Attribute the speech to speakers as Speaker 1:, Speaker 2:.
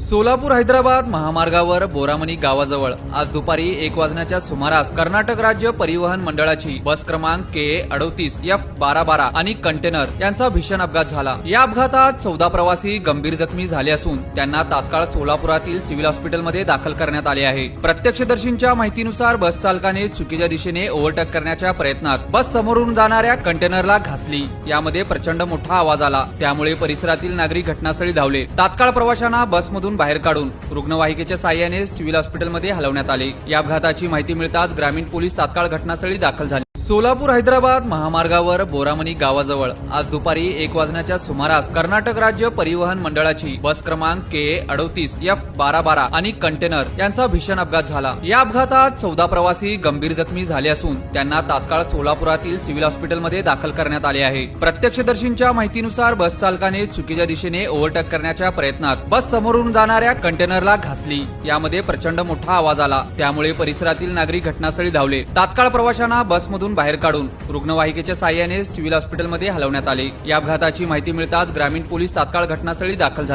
Speaker 1: सोलापूर हैदराबाद महामार्गावर बोरामणी गावाजवळ आज दुपारी 1 वाजण्याच्या सुमारास कर्नाटक राज्य परिवहन मंडळाची बस क्रमांक KA38F1212 आणि कंटेनर यांचा भीषण अपघात झाला। या अपघातात 14 प्रवासी गंभीर जखमी झाले असून त्यांना तात्काळ सोलापुरातील सिव्हिल हॉस्पिटलमध्ये दाखल करण्यात आले आहे। प्रत्यक्षदर्शींच्या माहितीनुसार बस चालकाने चुकीच्या दिशेने ओव्हरटेक करण्याच्या प्रयत्नात बस समोरून जाणाऱ्या कंटेनरला घासली। यामध्ये प्रचंड मोठा आवाज आला, त्यामुळे परिसरातील नागरिक घटनास्थळी धावले। तात्काळ प्रवाशांना बसमधून बाहेर काढून रुग्णवाहिकेच्या साहाय्याने सिव्हिल हॉस्पिटलमध्ये हलवण्यात आले। या अपघाताची माहिती मिळताच ग्रामीण पोलीस तात्काळ घटनास्थळी दाखल झाले। सोलापूर हैदराबाद महामार्गावर बोरामणी गावाजवळ आज दुपारी 1 वाजण्याच्या सुमारास कर्नाटक राज्य परिवहन मंडळाची बस क्रमांक KA38F1212 आणि कंटेनर यांचा भीषण अपघात झाला। या अपघातात 14 प्रवासी गंभीर जखमी झाले असून त्यांना तात्काळ सोलापुरातील सिव्हिल हॉस्पिटलमध्ये दाखल करण्यात आले आहे। प्रत्यक्षदर्शींच्या माहितीनुसार बस चालकाने चुकीच्या दिशेने ओव्हरटेक करण्याच्या प्रयत्नात बस समोरून जाणाऱ्या कंटेनरला घासली। यामध्ये प्रचंड मोठा आवाज आला, त्यामुळे परिसरातील नागरिक घटनास्थळी धावले। तात्काळ प्रवाशांना बसमधून बाहेर काढून रुग्णवाहिकेच्या साहाय्याने सिव्हिल हॉस्पिटलमध्ये हलवण्यात आले। या अपघाताची माहिती मिळताच ग्रामीण पोलीस तात्काळ घटनास्थळी दाखल झाले।